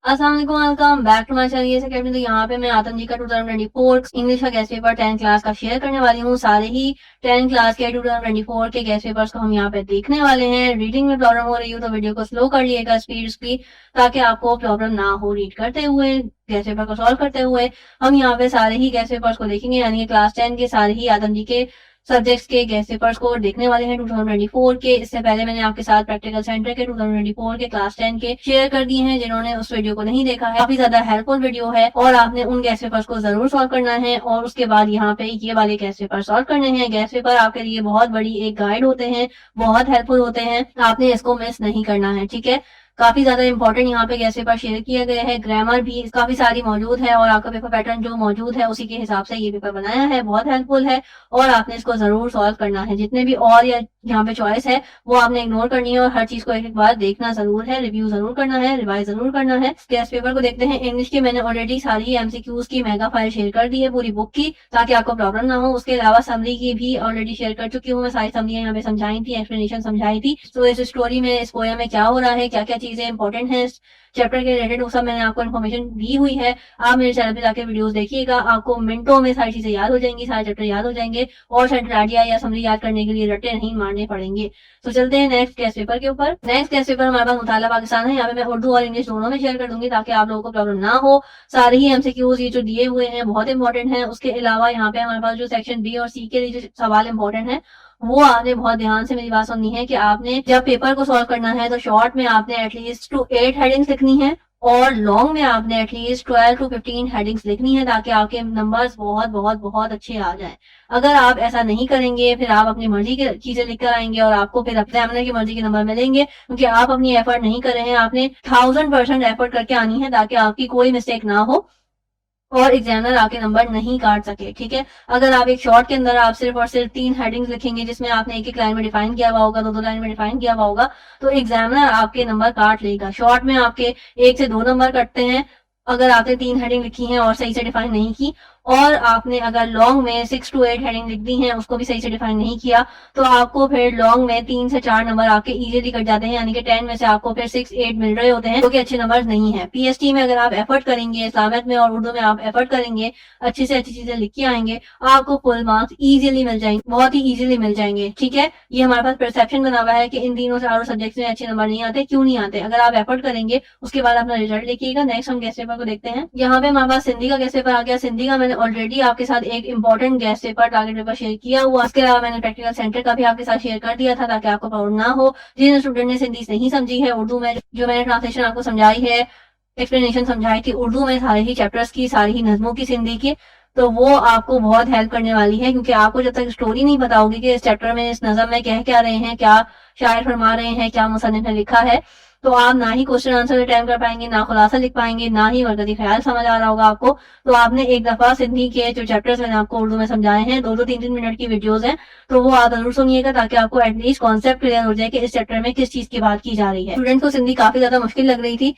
अस्सलाम वालेकुम, welcome back to my channel ये अकेडमी। तो यहाँ पे मैं आतम जी का 2024 इंग्लिश का गेस्ट पेपर 10 क्लास का शेयर करने वाली हूँ। सारे ही 10 क्लास के 2024 के गेस्ट पेपर्स को हम यहाँ पे देखने वाले हैं। रीडिंग में प्रॉब्लम हो रही हो तो वीडियो को स्लो कर लिएगा स्पीड की, ताकि आपको प्रॉब्लम ना हो रीड करते हुए, गेस्ट पेपर को सॉल्व करते हुए। हम यहाँ पे सारे ही गेस्ट पेपर्स को देखेंगे, यानी कि क्लास 10 के सारे ही आतम जी के सब्जेक्ट्स के गेस्ट पेपर्स को देखने वाले हैं 2024 के। इससे पहले मैंने आपके साथ प्रैक्टिकल सेंटर के 2024 के क्लास 10 के शेयर कर दिए हैं। जिन्होंने उस वीडियो को नहीं देखा है, काफी ज्यादा हेल्पफुल वीडियो है और आपने उन गेस्ट पेपर्स को जरूर सॉल्व करना है। और उसके बाद यहाँ पे ये वाले गेस्ट पेपर सॉल्व करने हैं। गेस्ट पेपर आपके लिए बहुत बड़ी एक गाइड होते हैं, बहुत हेल्पफुल होते हैं, आपने इसको मिस नहीं करना है, ठीक है। काफी ज्यादा इंपॉर्टेंट यहाँ पे गेस्ट पेपर शेयर किया गया है। ग्रामर भी काफी सारी मौजूद है और आपका पेपर पैटर्न जो मौजूद है उसी के हिसाब से ये पेपर बनाया है। बहुत हेल्पफुल है और आपने इसको जरूर सॉल्व करना है। जितने भी और या यहाँ पे चॉइस है वो आपने इग्नोर करनी है और हर चीज को एक एक बार देखना जरूर है, रिव्यू जरूर करना है, रिवाइज जरूर करना है। गेस्ट पेपर को देखते हैं। इंग्लिश की मैंने ऑलरेडी सारी एमसीक्यूज की मेगा फाइल शेयर कर दी है पूरी बुक की, ताकि आपको प्रॉब्लम ना हो। उसके अलावा समरी की भी ऑलरेडी शेयर कर चुकी हूँ मैं, सारी समरियां यहाँ पे समझाई थी, एक्सप्लेनेशन समझाई थी। तो इस स्टोरी में, इस पोएम में क्या हो रहा है, क्या क्या चीजें इंपॉर्टेंट है चैप्टर के रिलेटेड, वो सब मैंने आपको इन्फॉर्मेशन दी हुई है। आप मेरे चैनल पे जाके वीडियोस देखिएगा, आपको मिनटों में सारी चीजें याद हो जाएंगी, सारे चैप्टर याद हो जाएंगे और सेंटर आइडिया या समरी याद करने के लिए रट्टे नहीं मारने पड़ेंगे। तो चलते हैं नेक्स्ट गेस्ट पेपर के ऊपर। नेक्स्ट गेस्ट पेपर हमारे पास मुताला पाकिस्तान है। यहाँ पे मैं उर्दू और इंग्लिश दोनों में शेयर कर दूंगी ताकि आप लोगों को प्रॉब्लम ना हो। सारे ही एमसीक्यूज ये जो दिए हुए हैं बहुत इंपॉर्टेंट है। उसके अलावा यहाँ पे हमारे पास जो सेक्शन बी और सी के लिए जो सवाल इंपॉर्टेंट है वो आपने बहुत ध्यान से मेरी बात सुननी है कि आपने जब पेपर को सॉल्व करना है तो शॉर्ट में आपने एटलीस्ट टू 8 हेडिंग्स लिखनी है और लॉन्ग में आपने एटलीस्ट 12 टू 15 हेडिंग्स लिखनी है, ताकि आपके नंबर्स बहुत बहुत बहुत अच्छे आ जाएं। अगर आप ऐसा नहीं करेंगे फिर आप अपनी मर्जी की चीजें लिख कर आएंगे और आपको फिर एग्जामिनर की मर्जी के नंबर मिलेंगे, क्योंकि आप अपनी एफर्ट नहीं कर रहे हैं। आपने 1000% एफर्ट करके आनी है ताकि आपकी कोई मिस्टेक ना हो और एग्जामिनर आपके नंबर नहीं काट सके, ठीक है। अगर आप एक शॉर्ट के अंदर आप सिर्फ और सिर्फ 3 हेडिंग्स लिखेंगे जिसमें आपने एक एक लाइन में डिफाइन किया हुआ होगा, दो लाइन में डिफाइन किया हुआ होगा, तो एग्जामिनर आपके नंबर काट लेगा। शॉर्ट में आपके 1 से 2 नंबर कटते हैं अगर आपने 3 हेडिंग लिखी है और सही से डिफाइन नहीं की, और आपने अगर लॉन्ग में 6 टू 8 हेडिंग लिख दी है उसको भी सही से डिफाइन नहीं किया, तो आपको फिर लॉन्ग में 3 से 4 नंबर आपके इजीली कट जाते हैं, यानी कि 10 में से आपको फिर 6 8 मिल रहे होते हैं, जो कि अच्छे नंबर नहीं है। पीएसटी में अगर आप एफर्ट करेंगे, इस्लामियत में और उर्दू में आप एफर्ट करेंगे, अच्छी से अच्छी चीजें लिख के आएंगे, आपको फुल मार्क्स इजीली मिल जाएंगे, बहुत ही इजीली मिल जाएंगे, ठीक है। ये हमारे पास परसेप्शन बना हुआ है कि इन तीनों चारों सब्जेक्ट में अच्छे नंबर नहीं आते। क्यों नहीं आते? अगर आप एफर्ट करेंगे उसके बाद अपना रिजल्ट देखिएगा। नेक्स्ट हम गेस्ट पेपर को देखते हैं। यहाँ पे हमारे पास सिंधी का गेस्ट पेपर आ गया। सिंधी का मैंने ऑलरेडी आपके साथ एक important guest paper target paper share किया हुआ। इसके अलावा मैंने प्रैक्टिकल सेंटर का भी आपके साथ शेयर कर दिया था ताकि आपको प्रॉब्लम ना हो। जिन स्टूडेंट ने सिंधी नहीं समझी है, उर्दू में जो मैंने ट्रांसलेशन आपको समझाई है, एक्सप्लेनेशन समझाई थी उर्दू में सारे ही चैप्टर्स की, सारी ही नज्मों की सिंधी की, तो वो आपको बहुत हेल्प करने वाली है। क्योंकि आपको जब तक स्टोरी नहीं पता होगी कि इस चैप्टर में, इस नज़म में कह क्या रहे हैं, क्या शायर फरमा रहे हैं, क्या मुसन्निफ ने लिखा है, तो आप ना ही क्वेश्चन आंसर अटेम्प्ट कर पाएंगे, ना खुलासा लिख पाएंगे, ना ही मरकजी ख्याल समझ आ रहा होगा आपको। तो आपने एक दफा सिंधी के जो चैप्टर्स मैंने आपको उर्दू में समझाए हैं, 2-3 मिनट की वीडियोस हैं, तो वो आप जरूर सुनिएगा ताकि आपको एटलीस्ट कॉन्सेप्ट क्लियर हो जाए कि इस चैप्टर में किस चीज की बात की जा रही है। स्टूडेंट को सिंधी काफी ज्यादा मुश्किल लग रही थी,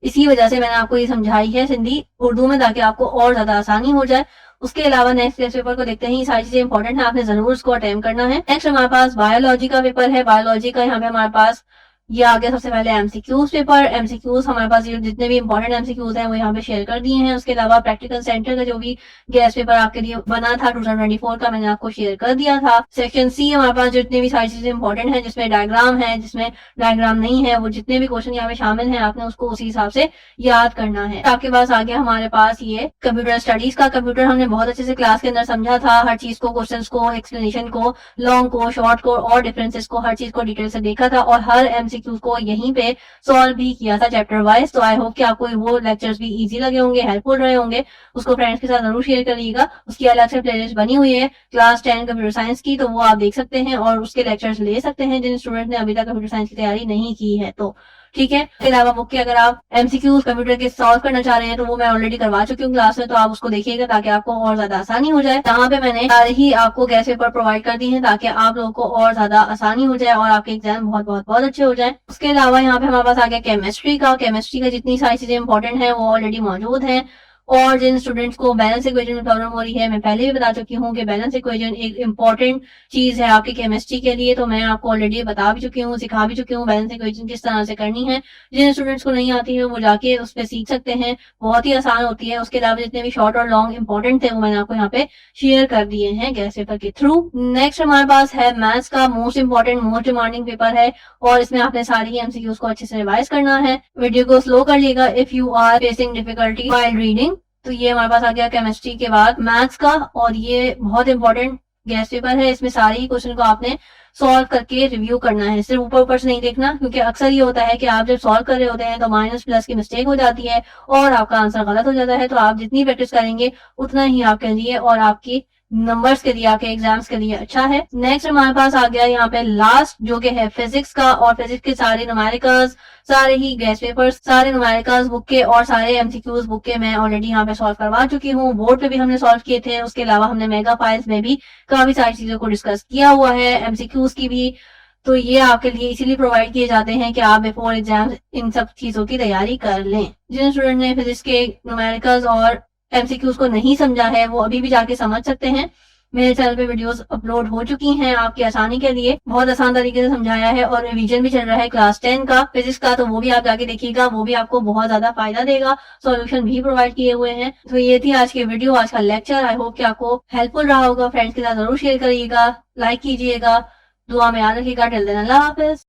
इसी वजह से मैंने आपको ये समझाई है सिंधी उर्दू में, ताकि आपको और ज्यादा आसानी हो जाए। उसके अलावा नेक्स्ट टेस्ट पेपर को देखते हैं। ये सारी चीजें इंपॉर्टेंट है, आपने जरूर इसको अटेम्प्ट करना है। नेक्स्ट हमारे पास बायोलॉजी का पेपर है। बायोलॉजी का यहाँ पे हमारे पास ये आ गया सबसे पहले एमसीक्यूज पेपर। एमसीक्यूज हमारे पास ये जितने भी इंपॉर्टेंट एमसीक्यूज हैं वो यहाँ पे शेयर कर दिए हैं। उसके अलावा प्रैक्टिकल सेंटर का जो भी गेस्ट पेपर आपके लिए बना था 2024 का, मैंने आपको शेयर कर दिया था। सेक्शन सी हमारे पास जितनी भी सारी चीजें इंपॉर्टेंट है, जिसमें डायग्राम है, जिसमें डायग्राम नहीं है, वो जितने भी क्वेश्चन यहाँ पे शामिल है आपने उसको उसी हिसाब से याद करना है। आपके पास आ गया हमारे पास ये कंप्यूटर स्टडीज का। कंप्यूटर हमने बहुत अच्छे से क्लास के अंदर समझा था, हर चीज को, क्वेश्चन को, एक्सप्लेनेशन को, लॉन्ग को, शॉर्ट को और डिफरेंसेस को, हर चीज को डिटेल से देखा था और हर एमसीक्यू को यहीं पे सॉल्व भी किया था चैप्टर वाइज। तो आई होप कि आपको वो लेक्चर्स भी इजी लगे होंगे, हेल्पफुल रहे होंगे। उसको फ्रेंड्स के साथ जरूर शेयर करिएगा। उसकी अलग से प्लेलिस्ट बनी हुई है क्लास 10 कंप्यूटर साइंस की, तो वो आप देख सकते हैं और उसके लेक्चर्स ले सकते हैं जिन स्टूडेंट ने अभी तक कंप्यूटर साइंस की तैयारी नहीं की है तो, ठीक है। इसके अलावा बुक के अगर आप एमसीक्यूज कंप्यूटर के सॉल्व करना चाह रहे हैं तो वो मैं ऑलरेडी करवा चुकी हूँ क्लास में, तो आप उसको देखिएगा ताकि आपको और ज्यादा आसानी हो जाए। यहाँ पे मैंने सारे ही आपको गेस्ट पेपर प्रोवाइड कर दी है ताकि आप लोगों को और ज्यादा आसानी हो जाए और आपके एग्जाम बहुत बहुत बहुत अच्छे हो जाए। उसके अलावा यहाँ पे हमारे पास आ गया केमिस्ट्री का। केमिस्ट्री का जितनी सारी चीजें इंपॉर्टेंट है वो ऑलरेडी मौजूद है और जिन स्टूडेंट्स को बैलेंस इक्वेशन में प्रॉब्लम हो रही है, मैं पहले भी बता चुकी हूँ कि बैलेंस इक्वेशन एक इंपॉर्टेंट चीज है आपकी केमिस्ट्री के लिए, तो मैं आपको ऑलरेडी बता भी चुकी हूँ, सिखा भी चुकी हूँ बैलेंस इक्वेशन किस तरह से करनी है। जिन स्टूडेंट्स को नहीं आती है वो जाके उस पर सीख सकते हैं, बहुत ही आसान होती है। उसके अलावा जितने भी शॉर्ट और लॉन्ग इंपॉर्टेंट थे वो मैंने आपको यहाँ पे शेयर कर दिए हैं गैस पेपर के थ्रू। नेक्स्ट हमारे पास है मैथ्स का most important most demanding paper है, और इसमें आपने सारी एमसीक्यूज को अच्छे से रिवाइज करना है। वीडियो को स्लो कर लिएगा if you are facing difficulty while reading. तो ये हमारे पास आ गया केमिस्ट्री के बाद मैथ्स का, और ये बहुत इंपॉर्टेंट गैस पेपर है। इसमें सारे ही क्वेश्चन को आपने सॉल्व करके रिव्यू करना है, सिर्फ ऊपर ऊपर से नहीं देखना, क्योंकि अक्सर ये होता है कि आप जब सॉल्व कर रहे होते हैं तो माइनस प्लस की मिस्टेक हो जाती है और आपका आंसर गलत हो जाता है। तो आप जितनी प्रैक्टिस करेंगे उतना ही आपके लिए और आपकी नंबर्स के लिए, आपके एग्जाम्स के लिए अच्छा है। नेक्स्ट हमारे पास आ गया यहाँ पे लास्ट, जो कि है फिजिक्स का, और फिजिक्स के सारे न्यूमेरिकल्स, सारे ही गैस पेपर्स, सारे न्यूमेरिकल्स बुक के और सारे एमसीक्यूज बुक के मैं ऑलरेडी यहाँ पे सॉल्व करवा चुकी हूँ। बोर्ड पे भी हमने सॉल्व किए थे, उसके अलावा हमने मेगा फाइल्स में भी काफी सारी चीजों को डिस्कस किया हुआ है, एमसीक्यूज की भी। तो ये आपके लिए इसीलिए प्रोवाइड किए जाते हैं कि आप बिफोर एग्जाम इन सब चीजों की तैयारी कर लें। जिन स्टूडेंट ने फिजिक्स के न्यूमेरिकल्स और एमसीक्यूज को नहीं समझा है वो अभी भी जाके समझ सकते हैं। मेरे चैनल पे वीडियोस अपलोड हो चुकी हैं आपकी आसानी के लिए, बहुत आसान तरीके से समझाया है, और रिवीजन भी चल रहा है क्लास 10 का फिजिक्स का, तो वो भी आप जाके देखिएगा, वो भी आपको बहुत ज्यादा फायदा देगा। सॉल्यूशन भी प्रोवाइड किए हुए हैं। तो ये थी आज की वीडियो, आज का लेक्चर। आई होप कि आपको हेल्पफुल रहा होगा। फ्रेंड्स के साथ जरूर शेयर करिएगा, लाइक कीजिएगा, दुआ में याद रखिएगा। टिल देन अल्लाह हाफिज।